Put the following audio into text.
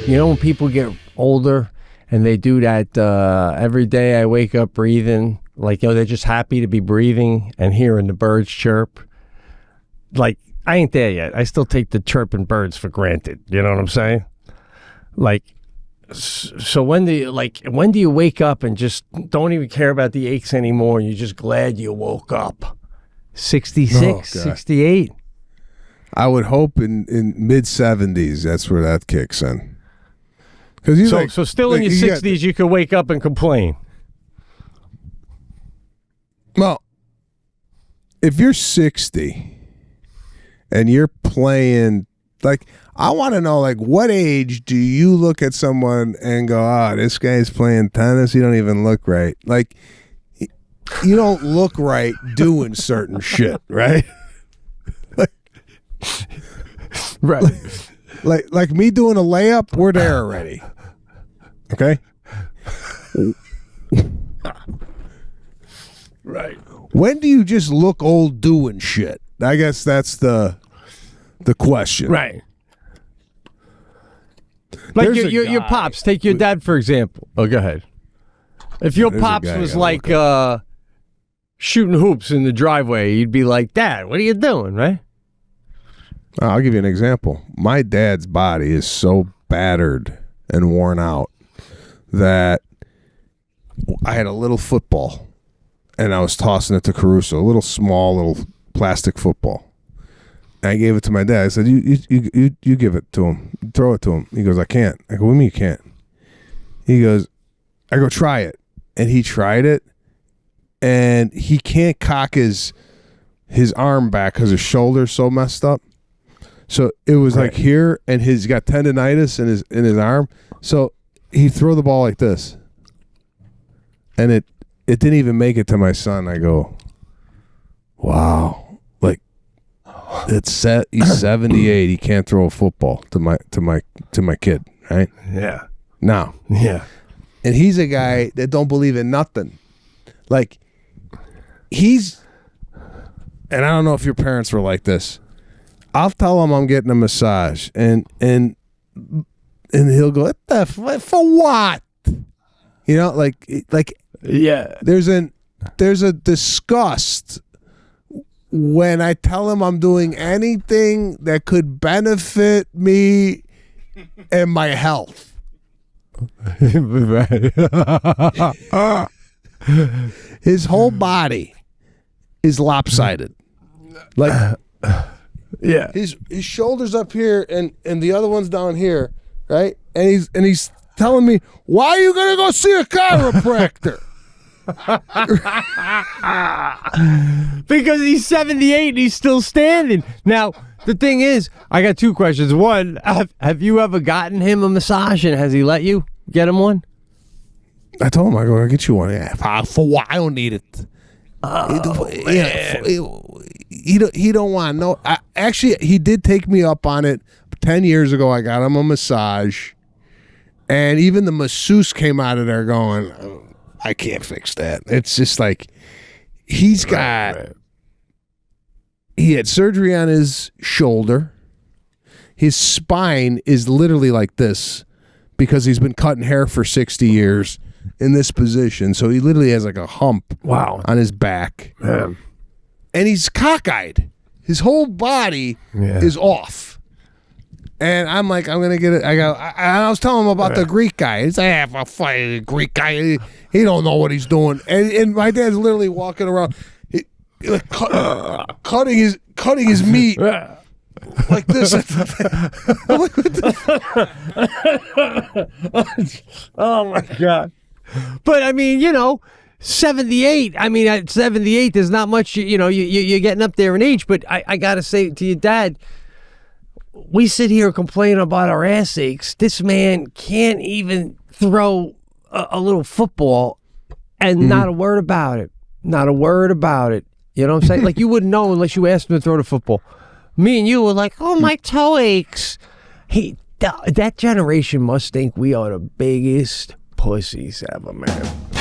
You know when people get older and they do that every day I wake up breathing, like, they're just happy to be breathing and hearing the birds chirp. Like, I ain't there yet. I still take the chirping birds for granted. You know what I'm saying? Like, so when do you wake up and just don't even care about the aches anymore and you're just glad you woke up? 66, 68? I would hope in mid-70s, that's where that kicks in. So still in your 60s, you could wake up and complain. Well, if you're 60 and you're playing, like, I want to know, like, what age do you look at someone and go, this guy's playing tennis? He don't even look right. Like, you don't look right doing certain shit, right? Right. Like me doing a layup, we're there already. Okay? Right. When do you just look old doing shit? I guess that's the question. Right. Like your pops. Take your dad, for example. Oh, go ahead. If your pops was like shooting hoops in the driveway, you'd be like, Dad, what are you doing, right? I'll give you an example. My dad's body is so battered and worn out that I had a little football and I was tossing it to Caruso, a little small plastic football. And I gave it to my dad. I said, you give it to him. Throw it to him. He goes, I can't. I go, what do you mean you can't? He goes, I go, try it. And he tried it, and he can't cock his arm back because his shoulder's so messed up. So it was like here, and he's got tendonitis in his arm. So he threw the ball like this, and it didn't even make it to my son. I go, wow, like he's 78. He can't throw a football to my kid, right? Yeah. Now, yeah, and he's a guy that don't believe in nothing. Like and I don't know if your parents were like this. I'll tell him I'm getting a massage, and he'll go, what the for what? You know, like yeah. There's a disgust when I tell him I'm doing anything that could benefit me and my health. His whole body is lopsided, like. Yeah, his shoulders up here and the other one's down here, right? And he's telling me, why are you gonna go see a chiropractor? Because he's 78 and he's still standing. Now the thing is, I got two questions. One, have you ever gotten him a massage, and has he let you get him one? I told him, I go, I'll get you one. Yeah, for what? I don't need it. He don't want no. Actually, he did take me up on it 10 years ago. I got him a massage, and even the masseuse came out of there going, I can't fix that. It's just like he's got. He had surgery on his shoulder. His spine is literally like this because he's been cutting hair for 60 years in this position. So he literally has like a hump on his back. Man. And he's cockeyed. His whole body is off. And I'm like, I'm going to get it. I was telling him about the Greek guy. He's like, a fucking Greek guy. He don't know what he's doing. And my dad's literally walking around cutting his meat like this. I'm like, what the oh, my God. But, I mean, 78. I mean, at 78, there's not much, you're getting up there in age. But I got to say to your dad, we sit here complaining about our ass aches. This man can't even throw a little football and not a word about it. Not a word about it. You know what I'm saying? Like, you wouldn't know unless you asked him to throw the football. Me and you were like, oh, my toe aches. Hey, that generation must think we are the biggest pussies ever, man.